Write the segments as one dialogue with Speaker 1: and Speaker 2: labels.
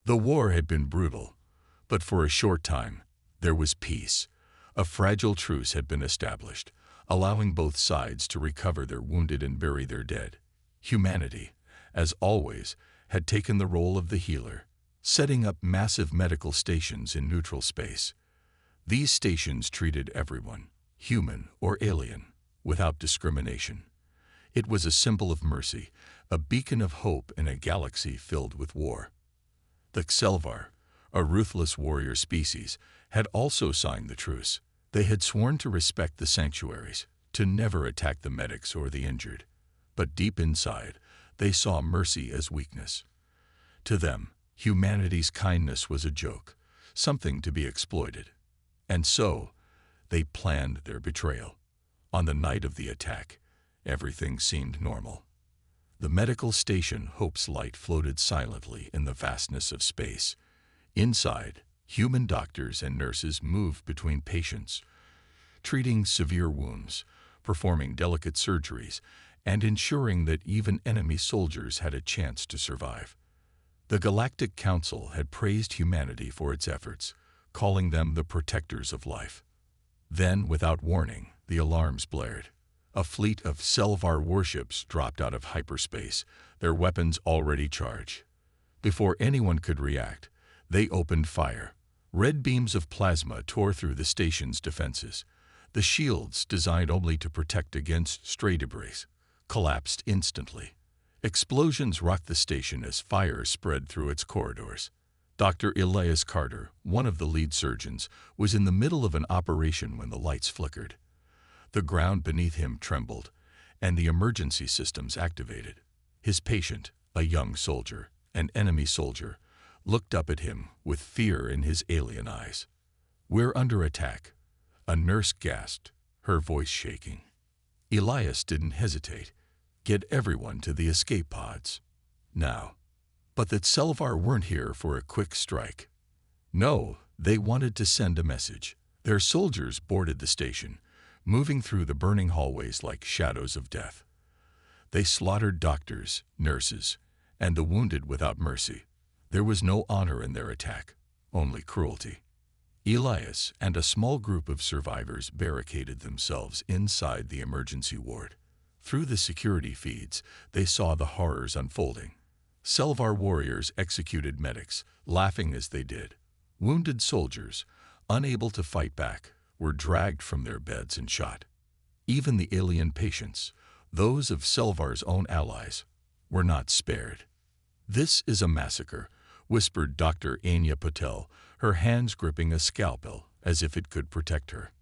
Speaker 1: The war had been brutal, but for a short time, there was peace. A fragile truce had been established, allowing both sides to recover their wounded and bury their dead. Humanity, as always, had taken the role of the healer, setting up massive medical stations in neutral space. These stations treated everyone, human or alien, without discrimination. It was a symbol of mercy, a beacon of hope in a galaxy filled with war. The Xelvar, a ruthless warrior species, had also signed the truce. They had sworn to respect the sanctuaries, to never attack the medics or the injured. But deep inside, they saw mercy as weakness. To them, humanity's kindness was a joke, something to be exploited. And so, they planned their betrayal. On the night of the attack, everything seemed normal. The medical station Hope's Light floated silently in the vastness of space. Inside, human doctors and nurses moved between patients, treating severe wounds, performing delicate surgeries, and ensuring that even enemy soldiers had a chance to survive. The Galactic Council had praised humanity for its efforts, calling them the protectors of life. Then, without warning, the alarms blared. A fleet of Xelvar warships dropped out of hyperspace, their weapons already charged. Before anyone could react, they opened fire. Red beams of plasma tore through the station's defenses. The shields, designed only to protect against stray debris, collapsed instantly. Explosions rocked the station as fire spread through its corridors. Dr. Elias Carter, one of the lead surgeons, was in the middle of an operation when the lights flickered. The ground beneath him trembled, and the emergency systems activated. His patient, a young soldier, an enemy soldier, looked up at him with fear in his alien eyes. "We're under attack," a nurse gasped, her voice shaking. Elias didn't hesitate. "Get everyone to the escape pods. Now." But the Xelvar weren't here for a quick strike. No, they wanted to send a message. Their soldiers boarded the station, moving through the burning hallways like shadows of death. They slaughtered doctors, nurses, and the wounded without mercy. There was no honor in their attack, only cruelty. Elias and a small group of survivors barricaded themselves inside the emergency ward. Through the security feeds, they saw the horrors unfolding. Xelvar warriors executed medics, laughing as they did. Wounded soldiers, unable to fight back, were dragged from their beds and shot. Even the alien patients, those of Xelvar's own allies, were not spared. "This is a massacre," whispered Dr. Anya Patel, her hands gripping a scalpel as if it could protect her.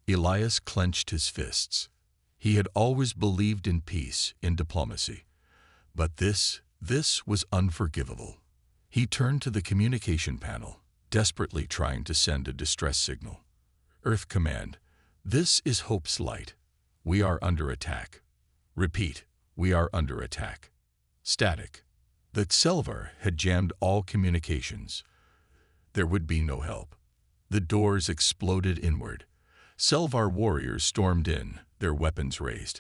Speaker 1: Elias clenched his fists. He had always believed in peace, in diplomacy. But this was unforgivable. He turned to the communication panel, desperately trying to send a distress signal. "Earth Command, this is Hope's Light. We are under attack. Repeat, we are under attack." Static. The Xelvar had jammed all communications. There would be no help. The doors exploded inward. Xelvar warriors stormed in, their weapons raised.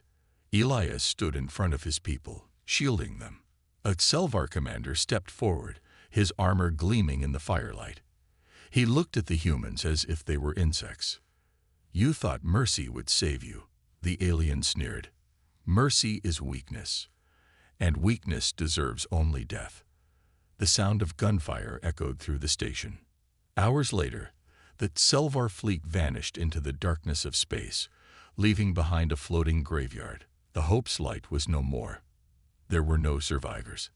Speaker 1: Elias stood in front of his people, shielding them. A Xelvar commander stepped forward, his armor gleaming in the firelight. He looked at the humans as if they were insects. "You thought mercy would save you," the alien sneered. "Mercy is weakness, and weakness deserves only death." The sound of gunfire echoed through the station. Hours later, the Xelvar fleet vanished into the darkness of space, leaving behind a floating graveyard. The Hope's Light was no more. There were no survivors.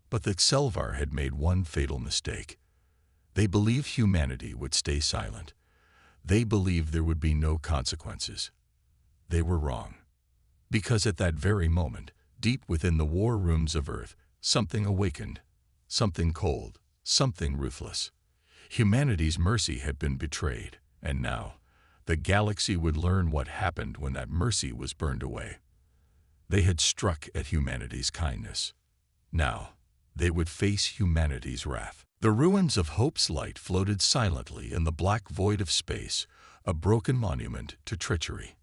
Speaker 1: But the Xelvar had made one fatal mistake. They believed humanity would stay silent. They believed there would be no consequences. They were wrong. Because at that very moment, deep within the war rooms of Earth, something awakened. Something cold, something ruthless. Humanity's mercy had been betrayed, and now, the galaxy would learn what happened when that mercy was burned away. They had struck at humanity's kindness. Now, they would face humanity's wrath. The ruins of Hope's Light floated silently in the black void of space, a broken monument to treachery.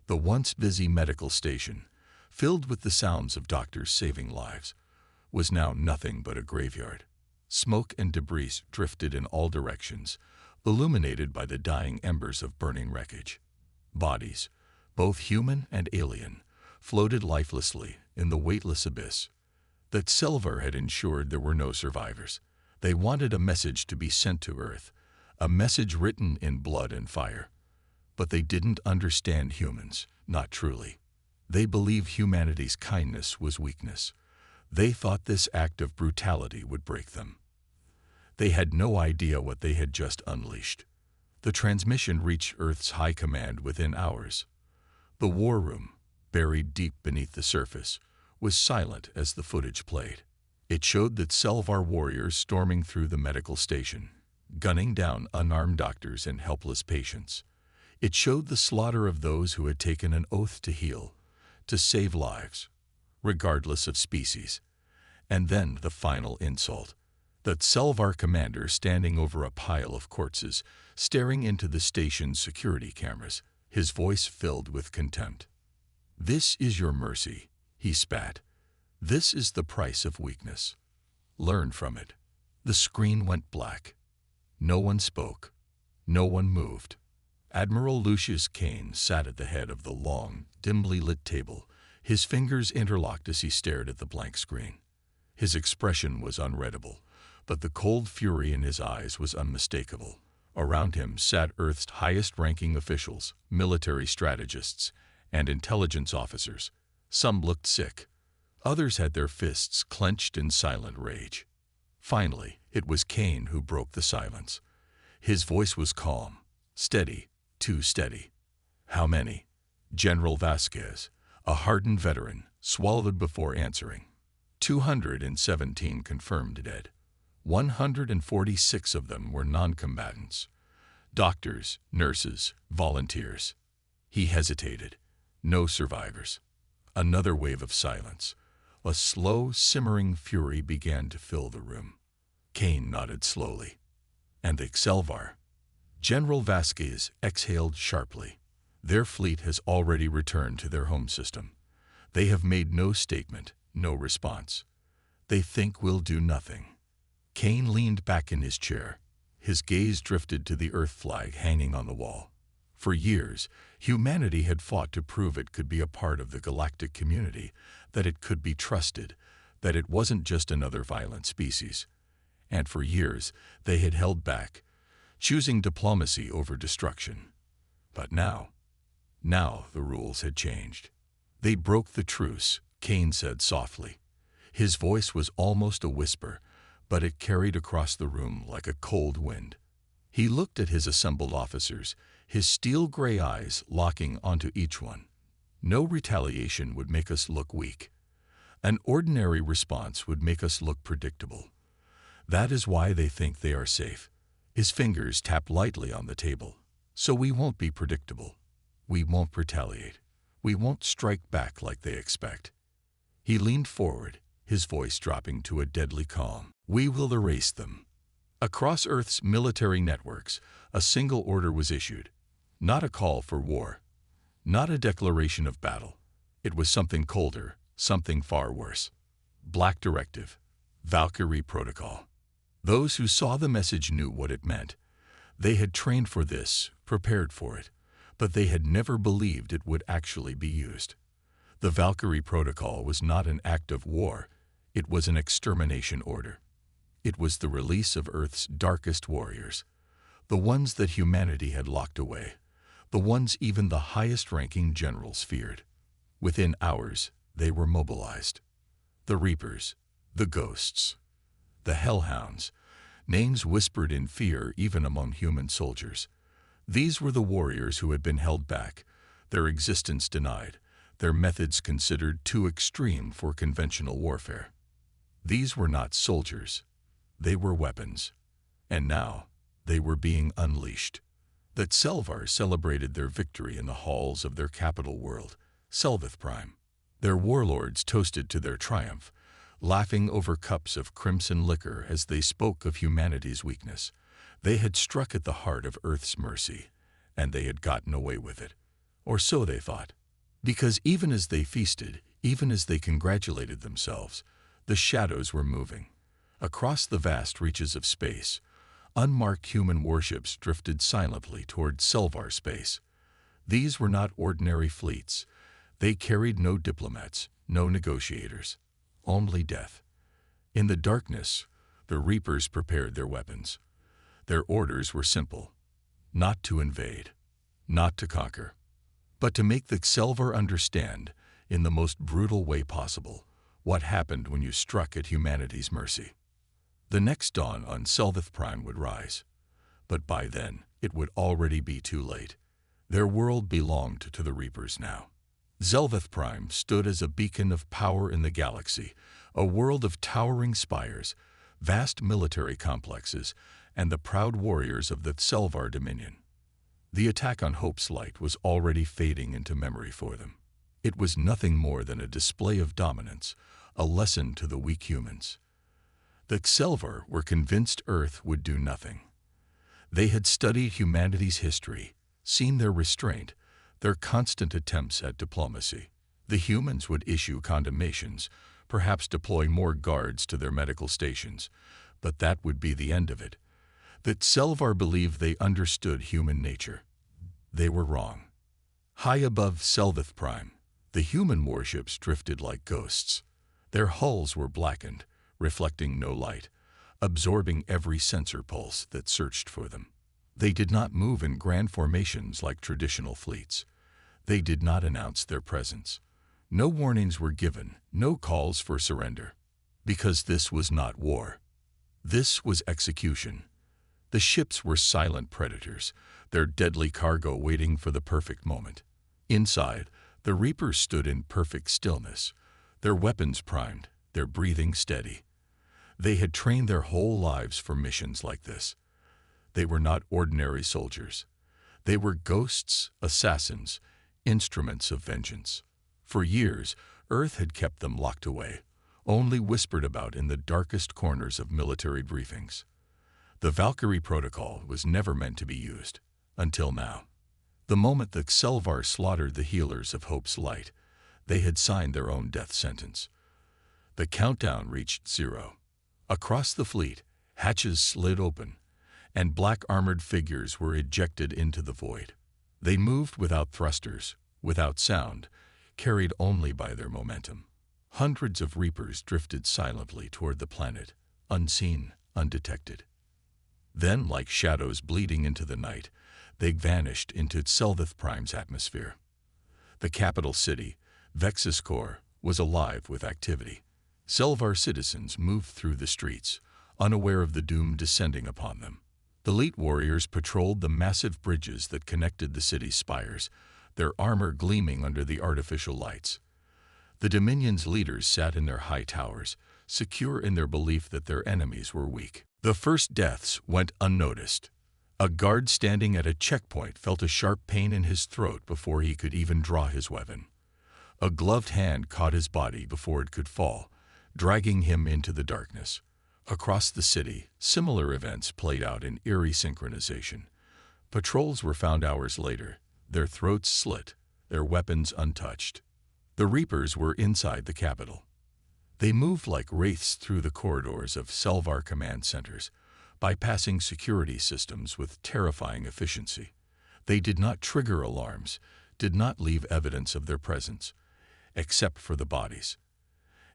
Speaker 1: The once busy medical station, filled with the sounds of doctors saving lives, was now nothing but a graveyard. Smoke and debris drifted in all directions, illuminated by the dying embers of burning wreckage. Bodies, both human and alien, floated lifelessly in the weightless abyss. That Selvar had ensured there were no survivors. They wanted a message to be sent to Earth, a message written in blood and fire. But they didn't understand humans, not truly. They believed humanity's kindness was weakness. They thought this act of brutality would break them. They had no idea what they had just unleashed. The transmission reached Earth's high command within hours. The war room, buried deep beneath the surface, was silent as the footage played. It showed that Selvar warriors storming through the medical station, gunning down unarmed doctors and helpless patients. It showed the slaughter of those who had taken an oath to heal, to save lives, regardless of species. And then the final insult. That Selvar commander standing over a pile of corpses, staring into the station's security cameras, his voice filled with contempt. "This is your mercy," he spat. "This is the price of weakness. Learn from it." The screen went black. No one spoke. No one moved. Admiral Lucius Kane sat at the head of the long, dimly lit table, his fingers interlocked as he stared at the blank screen. His expression was unreadable, but the cold fury in his eyes was unmistakable. Around him sat Earth's highest-ranking officials, military strategists, and intelligence officers. Some looked sick. Others had their fists clenched in silent rage. Finally, it was Kane who broke the silence. His voice was calm, steady, too steady. "How many?" General Vasquez, a hardened veteran, swallowed before answering. 217 confirmed dead. 146 of them were non-combatants. Doctors, nurses, volunteers. He hesitated. No survivors. Another wave of silence. A slow, simmering fury began to fill the room. Kane nodded slowly. "And the Selvar?" General Vasquez exhaled sharply. "Their fleet has already returned to their home system. They have made no statement, no response. They think we'll do nothing." Kane leaned back in his chair. His gaze drifted to the Earth flag hanging on the wall. For years, humanity had fought to prove it could be a part of the galactic community, that it could be trusted, that it wasn't just another violent species. And for years, they had held back, choosing diplomacy over destruction. But now the rules had changed. "They broke the truce," Kane said softly. His voice was almost a whisper, but it carried across the room like a cold wind. He looked at his assembled officers, his steel-gray eyes locking onto each one. "No retaliation would make us look weak. An ordinary response would make us look predictable. That is why they think they are safe." His fingers tapped lightly on the table. "So we won't be predictable. We won't retaliate. We won't strike back like they expect." He leaned forward, his voice dropping to a deadly calm. "We will erase them." Across Earth's military networks, a single order was issued. Not a call for war. Not a declaration of battle. It was something colder, something far worse. Black Directive. Valkyrie Protocol. Those who saw the message knew what it meant. They had trained for this, prepared for it, but they had never believed it would actually be used. The Valkyrie Protocol was not an act of war. It was an extermination order. It was the release of Earth's darkest warriors, the ones that humanity had locked away, the ones even the highest-ranking generals feared. Within hours, they were mobilized. The Reapers, the Ghosts, the Hellhounds, names whispered in fear even among human soldiers. These were the warriors who had been held back, their existence denied, their methods considered too extreme for conventional warfare. These were not soldiers. They were weapons. And now, they were being unleashed. That Selvar celebrated their victory in the halls of their capital world, Selvith Prime. Their warlords toasted to their triumph, laughing over cups of crimson liquor as they spoke of humanity's weakness. They had struck at the heart of Earth's mercy, and they had gotten away with it. Or so they thought. Because even as they feasted, even as they congratulated themselves, the shadows were moving. Across the vast reaches of space, unmarked human warships drifted silently toward Selvar space. These were not ordinary fleets. They carried no diplomats, no negotiators, only death. In the darkness, the Reapers prepared their weapons. Their orders were simple: not to invade, not to conquer, but to make the Selvar understand, in the most brutal way possible, what happened when you struck at humanity's mercy. The next dawn on Selvath Prime would rise, but by then it would already be too late. Their world belonged to the Reapers now. Zelvath Prime stood as a beacon of power in the galaxy, a world of towering spires, vast military complexes, and the proud warriors of the Selvar Dominion. The attack on Hope's Light was already fading into memory for them. It was nothing more than a display of dominance, a lesson to the weak humans. The Selvar were convinced Earth would do nothing. They had studied humanity's history, seen their restraint, their constant attempts at diplomacy. The humans would issue condemnations, perhaps deploy more guards to their medical stations, but that would be the end of it. The Selvar believed they understood human nature. They were wrong. High above Selvath Prime, the human warships drifted like ghosts. Their hulls were blackened, reflecting no light, absorbing every sensor pulse that searched for them. They did not move in grand formations like traditional fleets. They did not announce their presence. No warnings were given, no calls for surrender. Because this was not war. This was execution. The ships were silent predators, their deadly cargo waiting for the perfect moment. Inside, the Reapers stood in perfect stillness, their weapons primed, their breathing steady. They had trained their whole lives for missions like this. They were not ordinary soldiers. They were ghosts, assassins, instruments of vengeance. For years, Earth had kept them locked away, only whispered about in the darkest corners of military briefings. The Valkyrie Protocol was never meant to be used, until now. The moment the Selvar slaughtered the healers of Hope's Light, they had signed their own death sentence. The countdown reached 0. Across the fleet, hatches slid open, and black armored figures were ejected into the void. They moved without thrusters, without sound, carried only by their momentum. Hundreds of Reapers drifted silently toward the planet, unseen, undetected. Then, like shadows bleeding into the night, they vanished into Selvath Prime's atmosphere. The capital city, Vexus Core, was alive with activity. Selvar citizens moved through the streets, unaware of the doom descending upon them. The elite warriors patrolled the massive bridges that connected the city's spires, their armor gleaming under the artificial lights. The Dominion's leaders sat in their high towers, secure in their belief that their enemies were weak. The first deaths went unnoticed. A guard standing at a checkpoint felt a sharp pain in his throat before he could even draw his weapon. A gloved hand caught his body before it could fall, dragging him into the darkness. Across the city, similar events played out in eerie synchronization. Patrols were found hours later, their throats slit, their weapons untouched. The Reapers were inside the capital. They moved like wraiths through the corridors of Selvar command centers, bypassing security systems with terrifying efficiency. They did not trigger alarms, did not leave evidence of their presence, except for the bodies.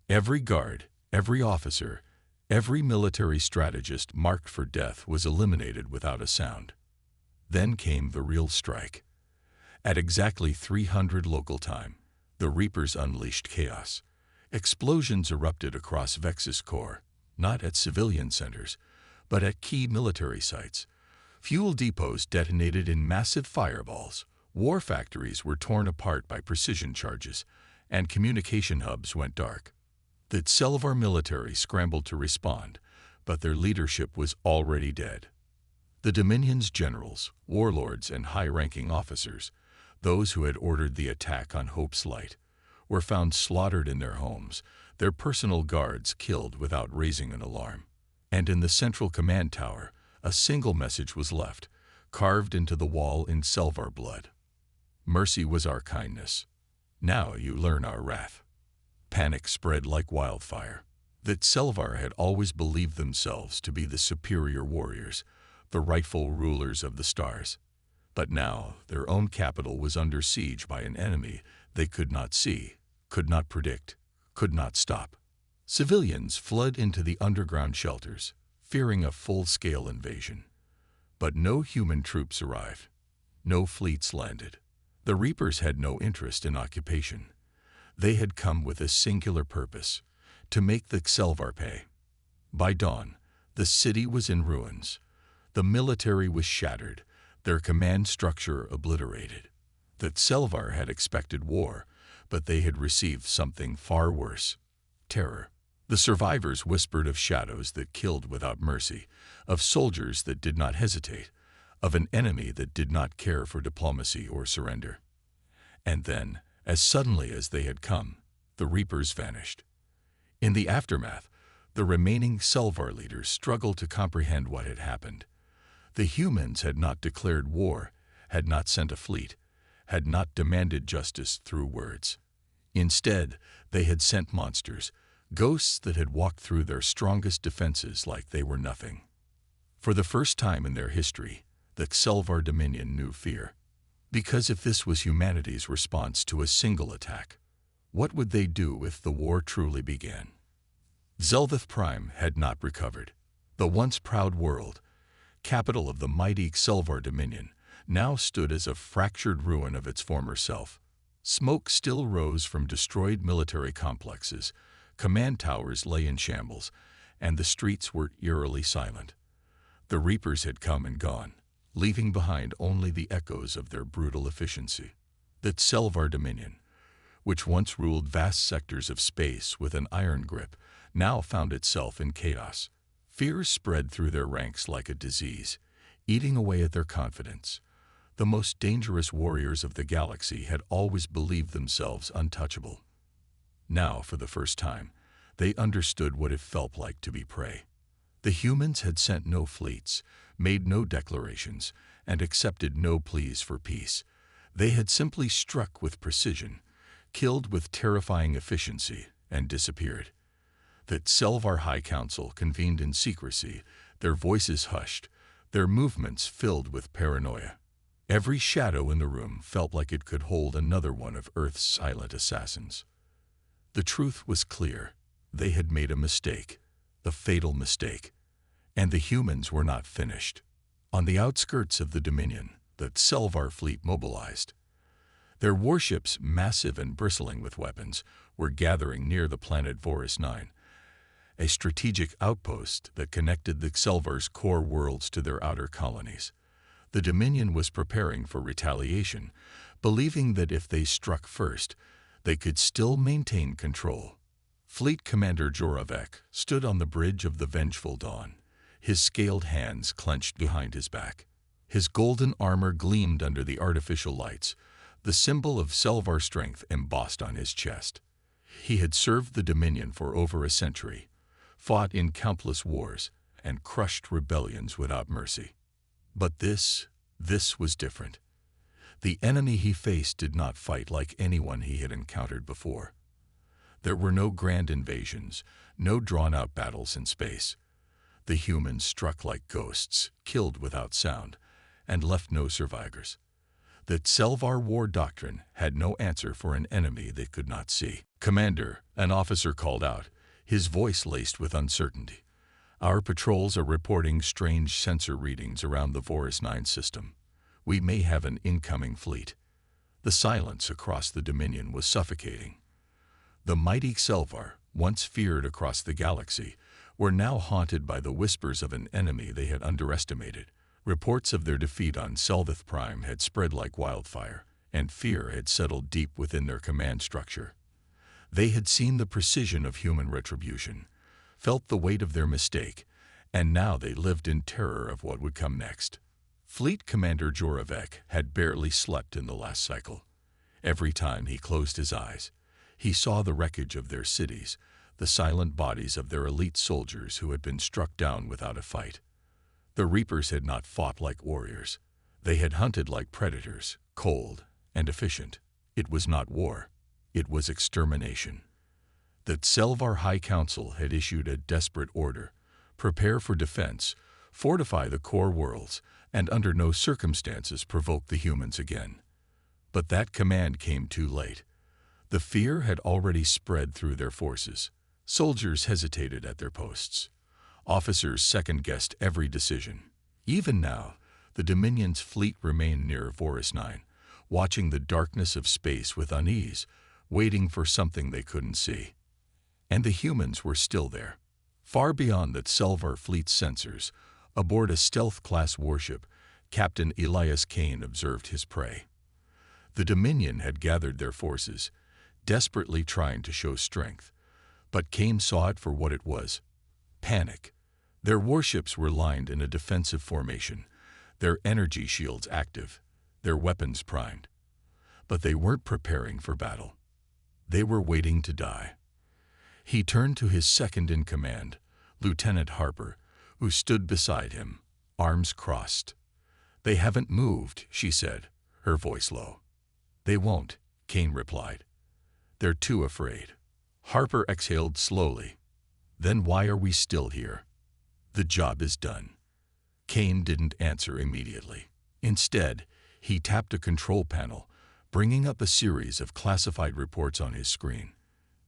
Speaker 1: Every guard, every officer, every military strategist marked for death was eliminated without a sound. Then came the real strike. At exactly 300 local time, the Reapers unleashed chaos. Explosions erupted across Vexus Core, not at civilian centers, but at key military sites. Fuel depots detonated in massive fireballs, war factories were torn apart by precision charges, and communication hubs went dark. The Selvar military scrambled to respond, but their leadership was already dead. The Dominion's generals, warlords, and high-ranking officers, those who had ordered the attack on Hope's Light, were found slaughtered in their homes, their personal guards killed without raising an alarm. And in the central command tower, a single message was left, carved into the wall in Selvar blood. Mercy was our kindness. Now you learn our wrath. Panic spread like wildfire. that Selvar had always believed themselves to be the superior warriors, the rightful rulers of the stars. But now their own capital was under siege by an enemy they could not see, could not predict, could not stop. Civilians fled into the underground shelters, fearing a full-scale invasion. But no human troops arrived. No fleets landed. The Reapers had no interest in occupation. They had come with a singular purpose: to make the Selvar pay. By dawn, the city was in ruins. The military was shattered, their command structure obliterated. The Selvar had expected war, but they had received something far worse: terror. The survivors whispered of shadows that killed without mercy, of soldiers that did not hesitate, of an enemy that did not care for diplomacy or surrender. And then, as suddenly as they had come, the Reapers vanished. In the aftermath, the remaining Selvar leaders struggled to comprehend what had happened. The humans had not declared war, had not sent a fleet, had not demanded justice through words. Instead, they had sent monsters, ghosts that had walked through their strongest defenses like they were nothing. For the first time in their history, the Selvar Dominion knew fear. Because if this was humanity's response to a single attack, what would they do if the war truly began? Zelvith Prime had not recovered. The once proud world, capital of the mighty Selvar Dominion, now stood as a fractured ruin of its former self. Smoke still rose from destroyed military complexes, command towers lay in shambles, and the streets were eerily silent. The Reapers had come and gone, leaving behind only the echoes of their brutal efficiency. The Selvar Dominion, which once ruled vast sectors of space with an iron grip, now found itself in chaos. Fear spread through their ranks like a disease, eating away at their confidence. The most dangerous warriors of the galaxy had always believed themselves untouchable. Now, for the first time, they understood what it felt like to be prey. The humans had sent no fleets, made no declarations, and accepted no pleas for peace. They had simply struck with precision, killed with terrifying efficiency, and disappeared. The Selvar High Council convened in secrecy, their voices hushed, their movements filled with paranoia. Every shadow in the room felt like it could hold another one of Earth's silent assassins. The truth was clear. They had made a mistake, the fatal mistake. And the humans were not finished. On the outskirts of the Dominion, the Selvar fleet mobilized. Their warships, massive and bristling with weapons, were gathering near the planet Voris 9, a strategic outpost that connected the Selvar's core worlds to their outer colonies. The Dominion was preparing for retaliation, believing that if they struck first, they could still maintain control. Fleet Commander Joravek stood on the bridge of the Vengeful Dawn, his scaled hands clenched behind his back. His golden armor gleamed under the artificial lights, the symbol of Selvar strength embossed on his chest. He had served the Dominion for over a century, fought in countless wars, and crushed rebellions without mercy. But this was different. The enemy he faced did not fight like anyone he had encountered before. There were no grand invasions, no drawn-out battles in space. The humans struck like ghosts, killed without sound, and left no survivors. The Selvar war doctrine had no answer for an enemy they could not see. "Commander," an officer called out, his voice laced with uncertainty. "Our patrols are reporting strange sensor readings around the Voris 9 system. We may have an incoming fleet." The silence across the Dominion was suffocating. The mighty Selvar, once feared across the galaxy, were now haunted by the whispers of an enemy they had underestimated. Reports of their defeat on Zelvith Prime had spread like wildfire, and fear had settled deep within their command structure. They had seen the precision of human retribution, felt the weight of their mistake, and now they lived in terror of what would come next. Fleet Commander Joravek had barely slept in the last cycle. Every time he closed his eyes, he saw the wreckage of their cities, the silent bodies of their elite soldiers who had been struck down without a fight. The Reapers had not fought like warriors. They had hunted like predators, cold and efficient. It was not war. It was extermination. That Selvar High Council had issued a desperate order: prepare for defense, fortify the core worlds, and under no circumstances provoke the humans again. But that command came too late. The fear had already spread through their forces. Soldiers hesitated at their posts. Officers second-guessed every decision. Even now, the Dominion's fleet remained near Voris 9, watching the darkness of space with unease, waiting for something they couldn't see. And the humans were still there. Far beyond that Selvar fleet's sensors, aboard a stealth-class warship, Captain Elias Kane observed his prey. The Dominion had gathered their forces, desperately trying to show strength. But Kane saw it for what it was: panic. Their warships were lined in a defensive formation, their energy shields active, their weapons primed. But they weren't preparing for battle. They were waiting to die. He turned to his second-in-command, Lieutenant Harper, who stood beside him, arms crossed. "They haven't moved," she said, her voice low. "They won't," Kane replied. "They're too afraid." Harper exhaled slowly. "Then why are we still here?" "The job is done." Kane didn't answer immediately. Instead, he tapped a control panel, bringing up a series of classified reports on his screen.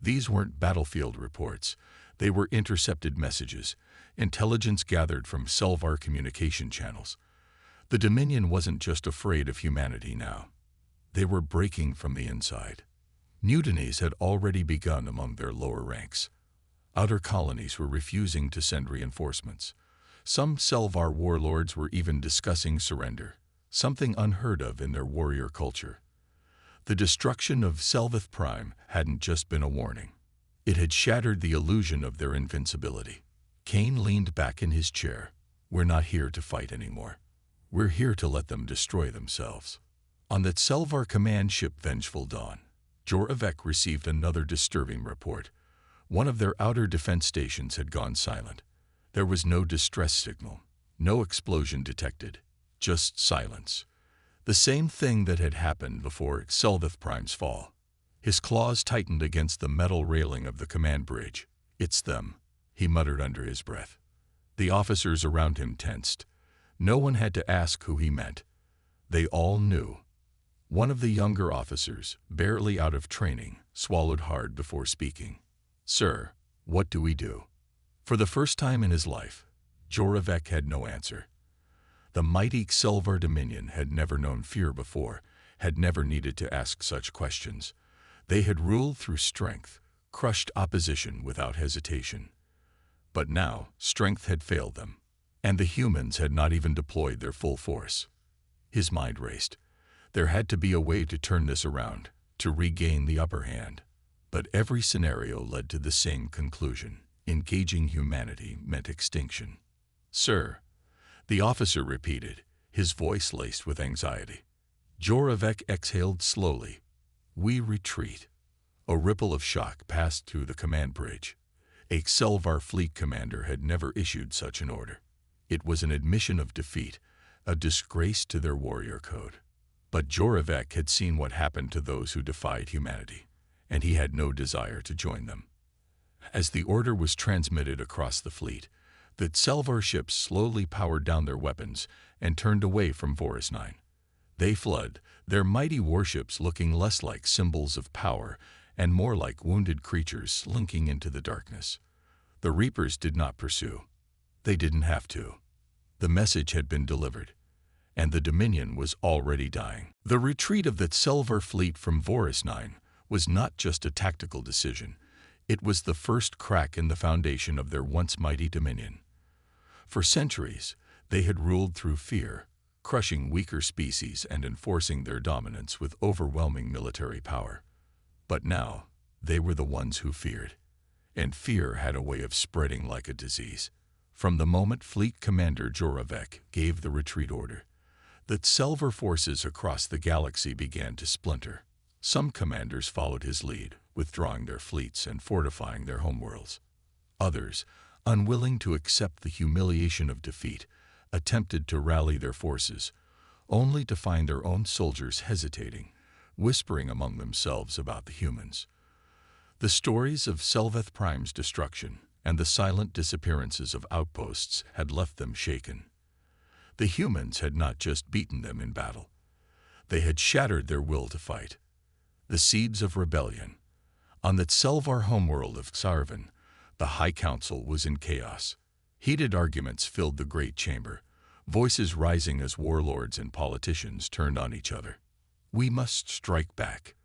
Speaker 1: These weren't battlefield reports. They were intercepted messages, intelligence gathered from Selvar communication channels. The Dominion wasn't just afraid of humanity now. They were breaking from the inside. Mutinies had already begun among their lower ranks. Outer colonies were refusing to send reinforcements. Some Selvar warlords were even discussing surrender, something unheard of in their warrior culture. The destruction of Selvath Prime hadn't just been a warning. It had shattered the illusion of their invincibility. Kane leaned back in his chair. "We're not here to fight anymore. We're here to let them destroy themselves." On that Selvar command ship Vengeful Dawn, Joravec received another disturbing report. One of their outer defense stations had gone silent. There was no distress signal, no explosion detected, just silence. The same thing that had happened before Selvath Prime's fall. His claws tightened against the metal railing of the command bridge. "It's them," he muttered under his breath. The officers around him tensed. No one had to ask who he meant. They all knew. One of the younger officers, barely out of training, swallowed hard before speaking. "Sir, what do we do?" For the first time in his life, Joravec had no answer. The mighty Selvar Dominion had never known fear before, had never needed to ask such questions. They had ruled through strength, crushed opposition without hesitation. But now, strength had failed them, and the humans had not even deployed their full force. His mind raced. There had to be a way to turn this around, to regain the upper hand. But every scenario led to the same conclusion: engaging humanity meant extinction. "Sir," the officer repeated, his voice laced with anxiety. Joravec exhaled slowly. "We retreat." A ripple of shock passed through the command bridge. A Selvar fleet commander had never issued such an order. It was an admission of defeat, a disgrace to their warrior code. But Joravec had seen what happened to those who defied humanity, and he had no desire to join them. As the order was transmitted across the fleet, the Selvar ships slowly powered down their weapons and turned away from Voris 9. They fled, their mighty warships looking less like symbols of power and more like wounded creatures slinking into the darkness. The Reapers did not pursue. They didn't have to. The message had been delivered, and the Dominion was already dying. The retreat of the Selvar fleet from Voris 9 was not just a tactical decision. It was the first crack in the foundation of their once mighty Dominion. For centuries, they had ruled through fear, crushing weaker species and enforcing their dominance with overwhelming military power. But now, they were the ones who feared. And fear had a way of spreading like a disease. From the moment Fleet Commander Joravec gave the retreat order, the Selvar forces across the galaxy began to splinter. Some commanders followed his lead, withdrawing their fleets and fortifying their homeworlds. Others, unwilling to accept the humiliation of defeat, attempted to rally their forces, only to find their own soldiers hesitating, whispering among themselves about the humans. The stories of Selveth Prime's destruction and the silent disappearances of outposts had left them shaken. The humans had not just beaten them in battle. They had shattered their will to fight. The seeds of rebellion. On the Selvar homeworld of Xarvan, the High Council was in chaos. Heated arguments filled the great chamber, voices rising as warlords and politicians turned on each other. "We must strike back,"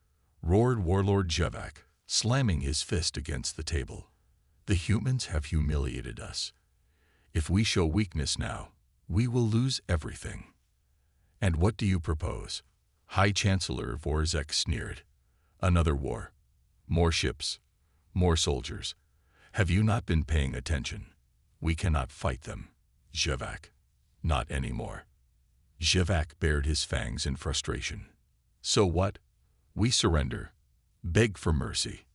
Speaker 1: roared Warlord Jevak, slamming his fist against the table. "The humans have humiliated us. If we show weakness now, we will lose everything." "And what do you propose?" High Chancellor Vorzek sneered. "Another war. More ships. More soldiers. Have you not been paying attention? We cannot fight them." Jevak. "Not anymore." Jevak bared his fangs in frustration. "So what? We surrender. Beg for mercy."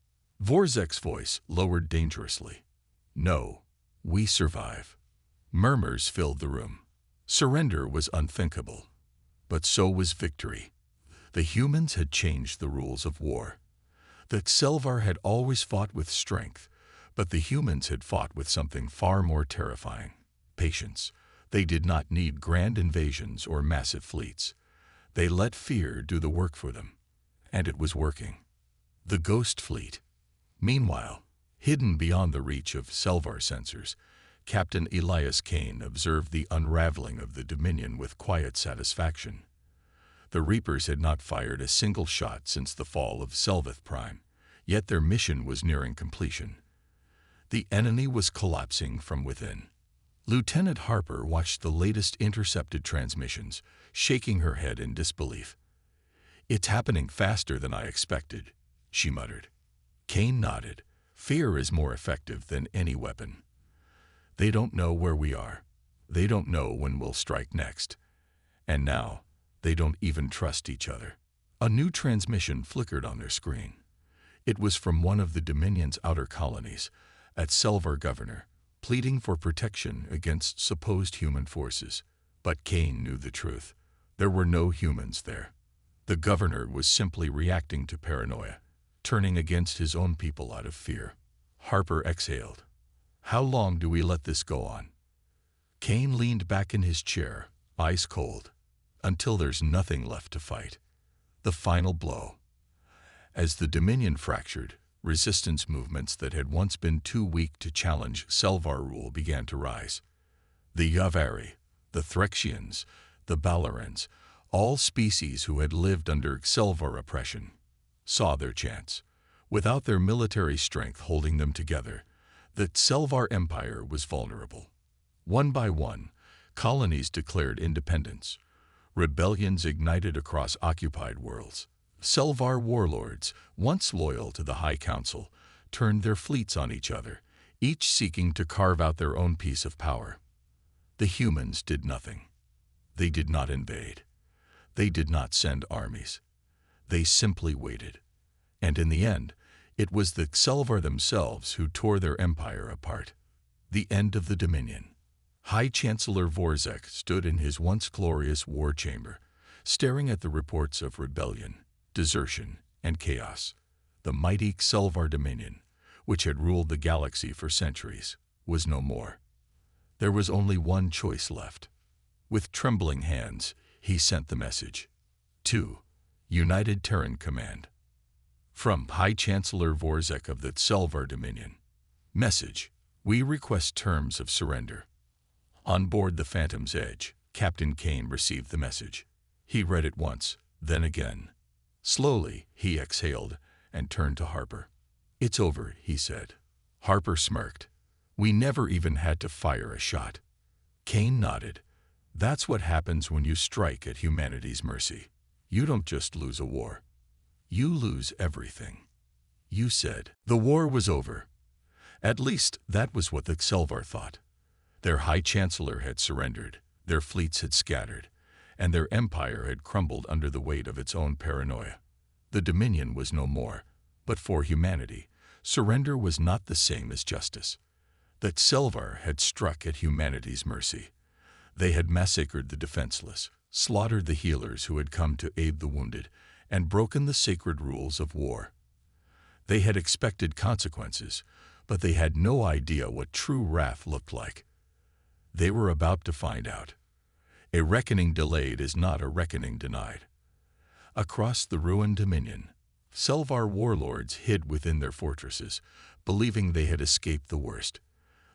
Speaker 1: Vorzek's voice lowered dangerously. "No, we survive." Murmurs filled the room. Surrender was unthinkable. But so was victory. The humans had changed the rules of war. The Selvar had always fought with strength, but the humans had fought with something far more terrifying: patience. They did not need grand invasions or massive fleets. They let fear do the work for them. And it was working. The Ghost Fleet. Meanwhile, hidden beyond the reach of Selvar sensors, Captain Elias Kane observed the unraveling of the Dominion with quiet satisfaction. The Reapers had not fired a single shot since the fall of Selveth Prime, yet their mission was nearing completion. The enemy was collapsing from within. Lieutenant Harper watched the latest intercepted transmissions, shaking her head in disbelief. "It's happening faster than I expected," she muttered. Kane nodded. "Fear is more effective than any weapon. They don't know where we are. They don't know when we'll strike next. And now, they don't even trust each other." A new transmission flickered on their screen. It was from one of the Dominion's outer colonies, at Selvar Governor, pleading for protection against supposed human forces. But Kane knew the truth. There were no humans there. The governor was simply reacting to paranoia, turning against his own people out of fear. Harper exhaled. "How long do we let this go on?" Kane leaned back in his chair, ice cold. "Until there's nothing left to fight. The final blow." As the Dominion fractured, resistance movements that had once been too weak to challenge Selvar rule began to rise. The Yavari, the Threxians, the Balarans, all species who had lived under Selvar oppression, saw their chance. Without their military strength holding them together, the Selvar Empire was vulnerable. One by one, colonies declared independence. Rebellions ignited across occupied worlds. Selvar warlords, once loyal to the High Council, turned their fleets on each other, each seeking to carve out their own piece of power. The humans did nothing. They did not invade. They did not send armies. They simply waited. And in the end, it was the Selvar themselves who tore their empire apart. The end of the Dominion. High Chancellor Vorzek stood in his once glorious war chamber, staring at the reports of rebellion, desertion, and chaos. The mighty Selvar Dominion, which had ruled the galaxy for centuries, was no more. There was only one choice left. With trembling hands, he sent the message. To United Terran Command. From High Chancellor Vorzek of the Selvar Dominion. Message: we request terms of surrender. On board the Phantom's Edge, Captain Kane received the message. He read it once, then again. Slowly, he exhaled and turned to Harper. "It's over," he said. Harper smirked. "We never even had to fire a shot." Kane nodded. "That's what happens when you strike at humanity's mercy. You don't just lose a war. You lose everything." You said the war was over. At least that was what the Selvar thought. Their High Chancellor had surrendered, their fleets had scattered, and their empire had crumbled under the weight of its own paranoia. The Dominion was no more, but for humanity, surrender was not the same as justice. The Selvar had struck at humanity's mercy. They had massacred the defenseless, slaughtered the healers who had come to aid the wounded, and broken the sacred rules of war. They had expected consequences, but they had no idea what true wrath looked like. They were about to find out. A reckoning delayed is not a reckoning denied. Across the ruined dominion, Selvar warlords hid within their fortresses, believing they had escaped the worst.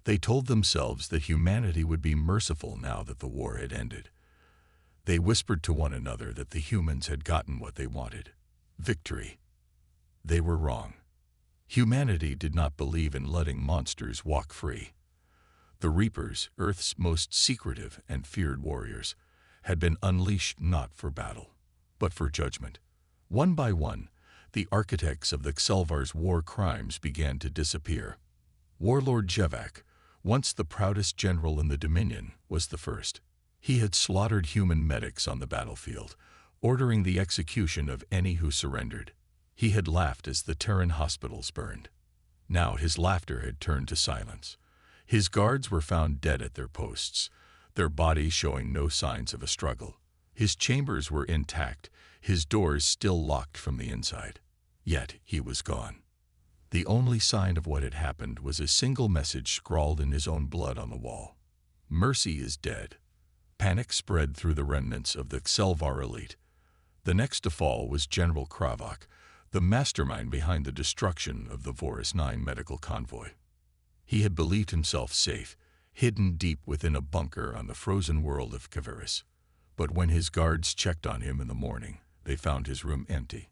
Speaker 1: They told themselves that humanity would be merciful now that the war had ended. They whispered to one another that the humans had gotten what they wanted: victory. They were wrong. Humanity did not believe in letting monsters walk free. The Reapers, Earth's most secretive and feared warriors, had been unleashed not for battle, but for judgment. One by one, the architects of the Selvar's war crimes began to disappear. Warlord Jevak, once the proudest general in the Dominion, was the first. He had slaughtered human medics on the battlefield, ordering the execution of any who surrendered. He had laughed as the Terran hospitals burned. Now his laughter had turned to silence. His guards were found dead at their posts, their bodies showing no signs of a struggle. His chambers were intact, his doors still locked from the inside. Yet he was gone. The only sign of what had happened was a single message scrawled in his own blood on the wall: "Mercy is dead." Panic spread through the remnants of the Selvar elite. The next to fall was General Kravok, the mastermind behind the destruction of the Vorus 9 medical convoy. He had believed himself safe, hidden deep within a bunker on the frozen world of Kavaris. But when his guards checked on him in the morning, they found his room empty.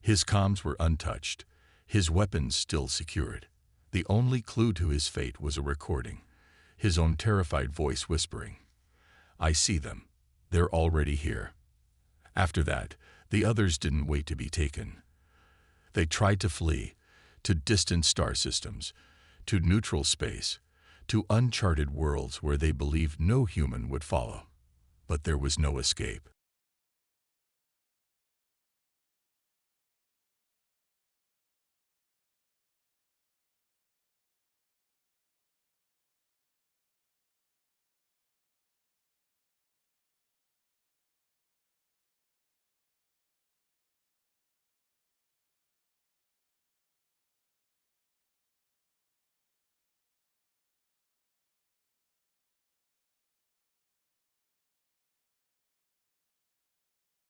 Speaker 1: His comms were untouched, his weapons still secured. The only clue to his fate was a recording, his own terrified voice whispering, "I see them. They're already here." After that, the others didn't wait to be taken. They tried to flee, to distant star systems, to neutral space, to uncharted worlds where they believed no human would follow. But there was no escape.